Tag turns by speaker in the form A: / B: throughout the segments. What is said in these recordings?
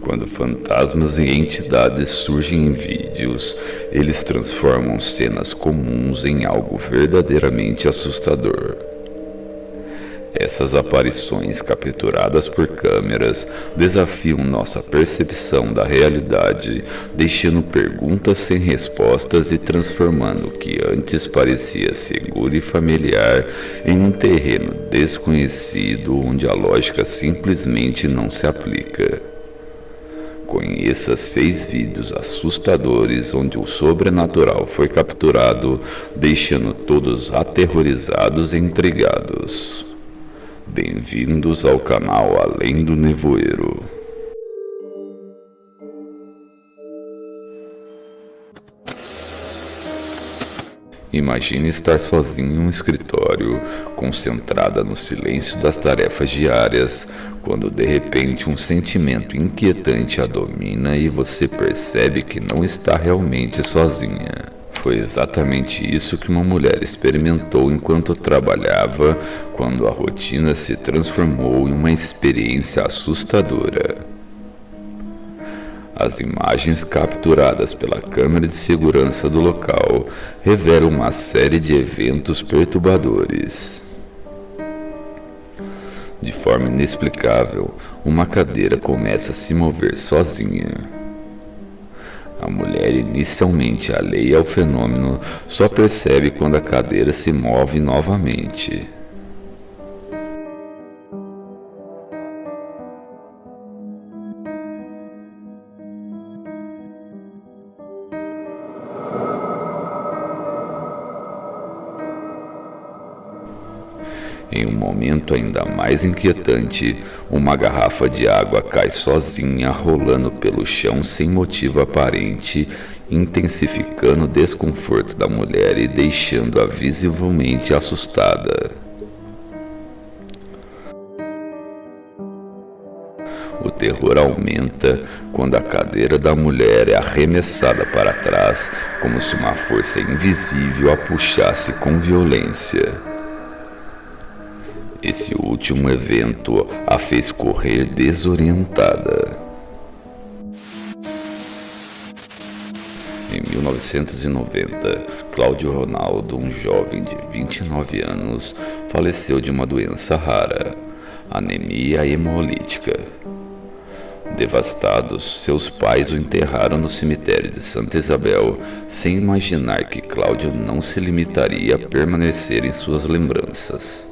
A: Quando fantasmas e entidades surgem em vídeos, eles transformam cenas comuns em algo verdadeiramente assustador. Essas aparições capturadas por câmeras desafiam nossa percepção da realidade, deixando perguntas sem respostas e transformando o que antes parecia seguro e familiar em um terreno desconhecido onde a lógica simplesmente não se aplica. Conheça 6 vídeos assustadores onde o sobrenatural foi capturado, deixando todos aterrorizados e intrigados. Bem-vindos ao canal Além do Nevoeiro. Imagine estar sozinho em um escritório, concentrada no silêncio das tarefas diárias, quando de repente um sentimento inquietante a domina e você percebe que não está realmente sozinha. Foi exatamente isso que uma mulher experimentou enquanto trabalhava, quando a rotina se transformou em uma experiência assustadora. As imagens capturadas pela câmera de segurança do local revelam uma série de eventos perturbadores. De forma inexplicável, uma cadeira começa a se mover sozinha. A mulher, inicialmente alheia ao fenômeno, só percebe quando a cadeira se move novamente. Em um momento ainda mais inquietante, uma garrafa de água cai sozinha, rolando pelo chão sem motivo aparente, intensificando o desconforto da mulher e deixando-a visivelmente assustada. O terror aumenta quando a cadeira da mulher é arremessada para trás, como se uma força invisível a puxasse com violência. Esse último evento a fez correr desorientada. Em 1990, Cláudio Ronaldo, um jovem de 29 anos, faleceu de uma doença rara, anemia hemolítica. Devastados, seus pais o enterraram no cemitério de Santa Isabel, sem imaginar que Cláudio não se limitaria a permanecer em suas lembranças.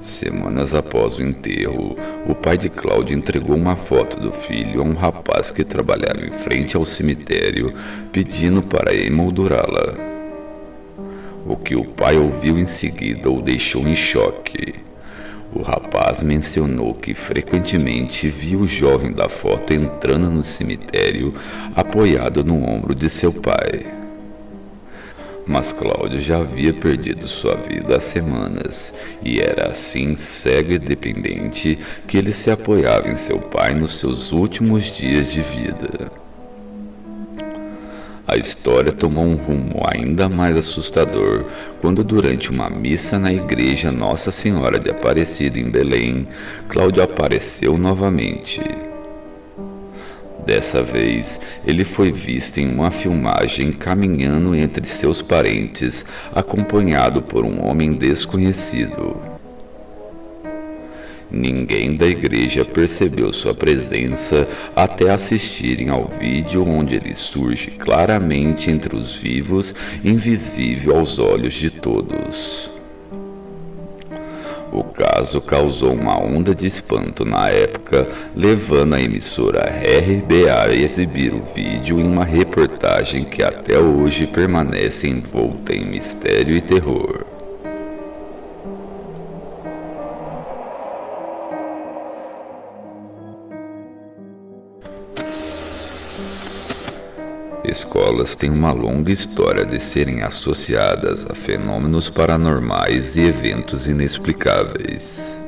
A: Semanas após o enterro, o pai de Cláudio entregou uma foto do filho a um rapaz que trabalhava em frente ao cemitério, pedindo para emoldurá-la. O que o pai ouviu em seguida o deixou em choque. O rapaz mencionou que frequentemente via o jovem da foto entrando no cemitério, apoiado no ombro de seu pai. Mas Cláudio já havia perdido sua vida há semanas, e era assim cego e dependente que ele se apoiava em seu pai nos seus últimos dias de vida. A história tomou um rumo ainda mais assustador quando, durante uma missa na igreja Nossa Senhora de Aparecida em Belém, Cláudio apareceu novamente. Dessa vez, ele foi visto em uma filmagem caminhando entre seus parentes, acompanhado por um homem desconhecido. Ninguém da igreja percebeu sua presença até assistirem ao vídeo onde ele surge claramente entre os vivos, invisível aos olhos de todos. O caso causou uma onda de espanto na época, levando a emissora RBA a exibir o vídeo em uma reportagem que até hoje permanece envolta em mistério e terror. Escolas têm uma longa história de serem associadas a fenômenos paranormais e eventos inexplicáveis.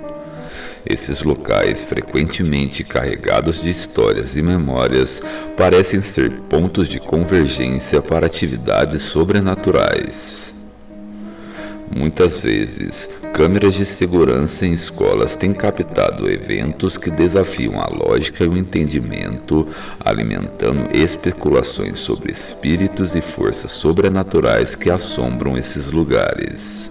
A: Esses locais, frequentemente carregados de histórias e memórias, parecem ser pontos de convergência para atividades sobrenaturais. Muitas vezes, câmeras de segurança em escolas têm captado eventos que desafiam a lógica e o entendimento, alimentando especulações sobre espíritos e forças sobrenaturais que assombram esses lugares.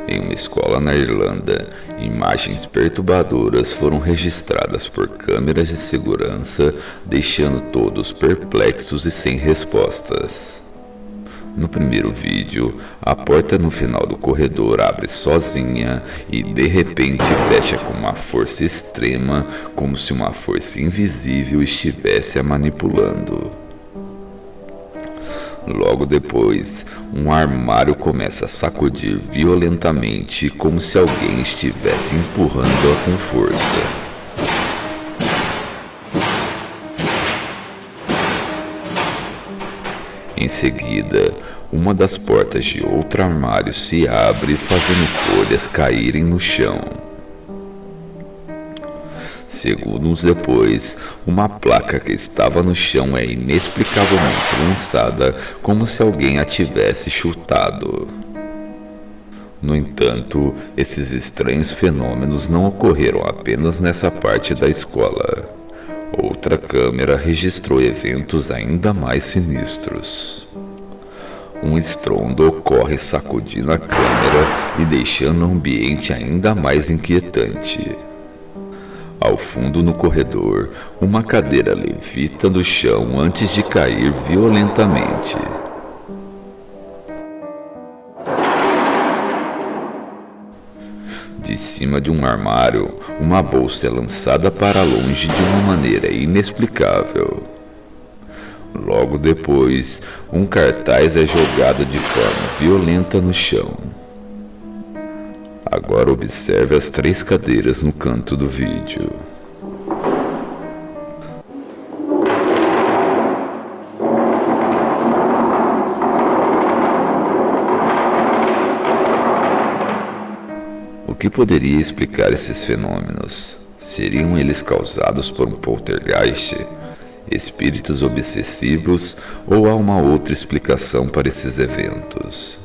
A: Em uma escola na Irlanda, imagens perturbadoras foram registradas por câmeras de segurança, deixando todos perplexos e sem respostas. No primeiro vídeo, a porta no final do corredor abre sozinha e de repente fecha com uma força extrema, como se uma força invisível estivesse a manipulando. Logo depois, um armário começa a sacudir violentamente, como se alguém estivesse empurrando-a com força. Em seguida, uma das portas de outro armário se abre, fazendo folhas caírem no chão. Segundos depois, uma placa que estava no chão é inexplicavelmente lançada, como se alguém a tivesse chutado. No entanto, esses estranhos fenômenos não ocorreram apenas nessa parte da escola. Outra câmera registrou eventos ainda mais sinistros. Um estrondo ocorre sacudindo a câmera e deixando o ambiente ainda mais inquietante. Ao fundo no corredor, uma cadeira levita do chão antes de cair violentamente. De cima de um armário, uma bolsa é lançada para longe de uma maneira inexplicável. Logo depois, um cartaz é jogado de forma violenta no chão. Agora observe as 3 cadeiras no canto do vídeo. O que poderia explicar esses fenômenos? Seriam eles causados por um poltergeist, espíritos obsessivos ou há uma outra explicação para esses eventos?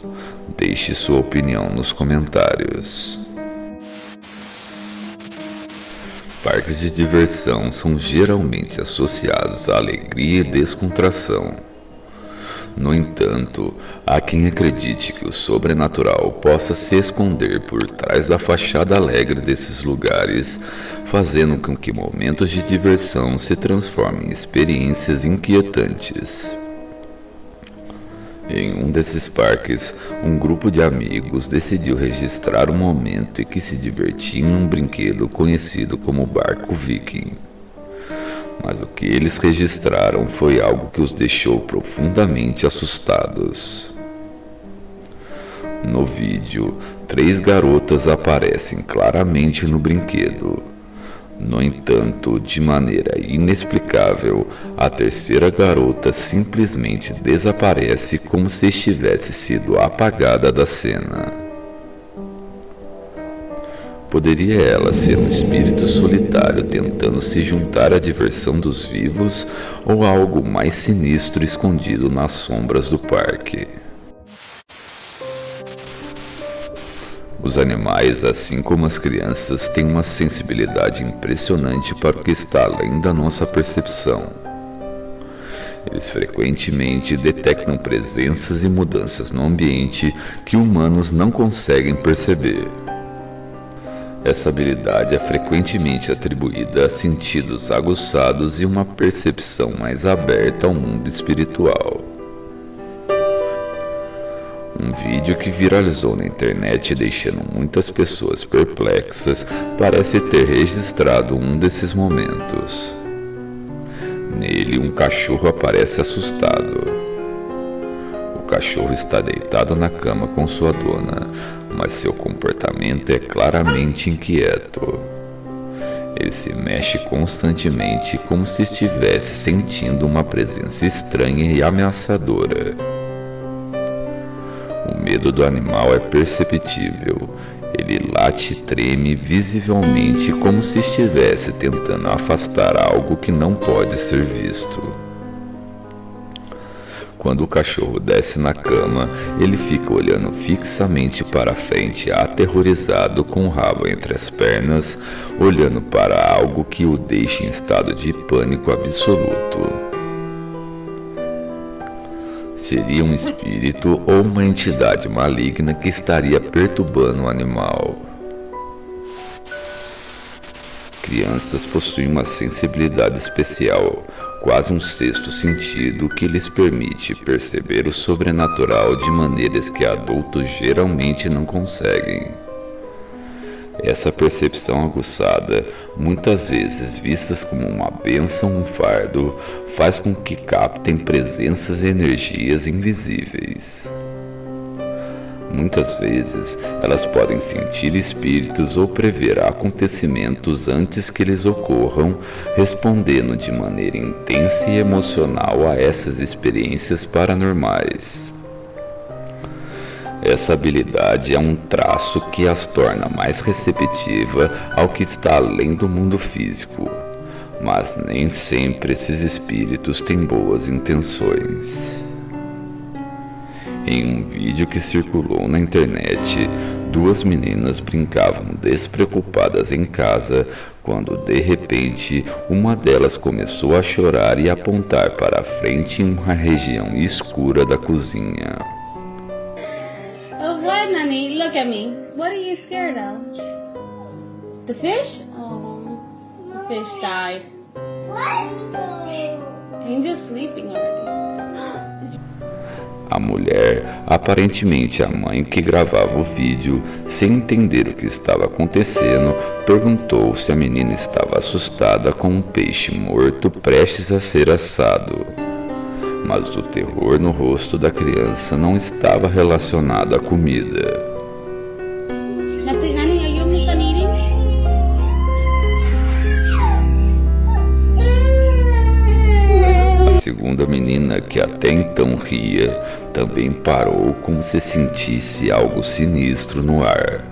A: Deixe sua opinião nos comentários. Parques de diversão são geralmente associados à alegria e descontração. No entanto, há quem acredite que o sobrenatural possa se esconder por trás da fachada alegre desses lugares, fazendo com que momentos de diversão se transformem em experiências inquietantes. Em um desses parques, um grupo de amigos decidiu registrar um momento em que se divertiam em um brinquedo conhecido como Barco Viking. Mas o que eles registraram foi algo que os deixou profundamente assustados. No vídeo, 3 garotas aparecem claramente no brinquedo. No entanto, de maneira inexplicável, a terceira garota simplesmente desaparece como se estivesse sido apagada da cena. Poderia ela ser um espírito solitário tentando se juntar à diversão dos vivos ou algo mais sinistro escondido nas sombras do parque? Os animais, assim como as crianças, têm uma sensibilidade impressionante para o que está além da nossa percepção. Eles frequentemente detectam presenças e mudanças no ambiente que humanos não conseguem perceber. Essa habilidade é frequentemente atribuída a sentidos aguçados e uma percepção mais aberta ao mundo espiritual. Um vídeo que viralizou na internet deixando muitas pessoas perplexas parece ter registrado um desses momentos. Nele, um cachorro aparece assustado. O cachorro está deitado na cama com sua dona, mas seu comportamento é claramente inquieto. Ele se mexe constantemente como se estivesse sentindo uma presença estranha e ameaçadora. O medo do animal é perceptível. Ele late e treme visivelmente como se estivesse tentando afastar algo que não pode ser visto. Quando o cachorro desce na cama, ele fica olhando fixamente para frente, aterrorizado, com o rabo entre as pernas, olhando para algo que o deixa em estado de pânico absoluto. Seria um espírito ou uma entidade maligna que estaria perturbando o animal. Crianças possuem uma sensibilidade especial, quase um sexto sentido que lhes permite perceber o sobrenatural de maneiras que adultos geralmente não conseguem. Essa percepção aguçada, muitas vezes vistas como uma bênção ou um fardo, faz com que captem presenças e energias invisíveis. Muitas vezes, elas podem sentir espíritos ou prever acontecimentos antes que eles ocorram, respondendo de maneira intensa e emocional a essas experiências paranormais. Essa habilidade é um traço que as torna mais receptiva ao que está além do mundo físico, mas nem sempre esses espíritos têm boas intenções. Em um vídeo que circulou na internet, duas meninas brincavam despreocupadas em casa quando, de repente, uma delas começou a chorar e apontar para a frente em uma região escura da cozinha.
B: Oh, what, Nani? Look at me. What are you scared of? The fish? Oh, the fish died. What? Angel's sleeping already.
A: A mulher, aparentemente a mãe que gravava o vídeo, sem entender o que estava acontecendo, perguntou se a menina estava assustada com um peixe morto prestes a ser assado. Mas o terror no rosto da criança não estava relacionado à comida.
B: Nani, are you almost done eating?
A: A segunda menina, que até então ria, também parou como se sentisse algo sinistro no ar.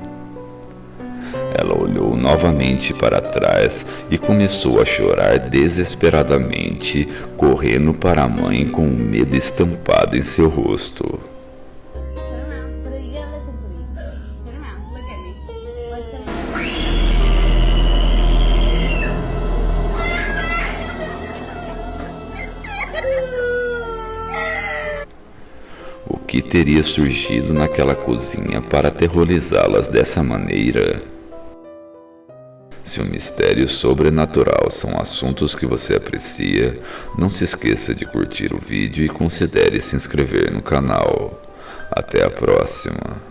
A: Ela olhou novamente para trás e começou a chorar desesperadamente, correndo para a mãe com o medo estampado em seu rosto.
B: Turn around, but you gotta listen to me. Turn around, look at me. What's in
A: O que teria surgido naquela cozinha para aterrorizá-las dessa maneira? Se o mistério sobrenatural são assuntos que você aprecia, não se esqueça de curtir o vídeo e considere se inscrever no canal. Até a próxima!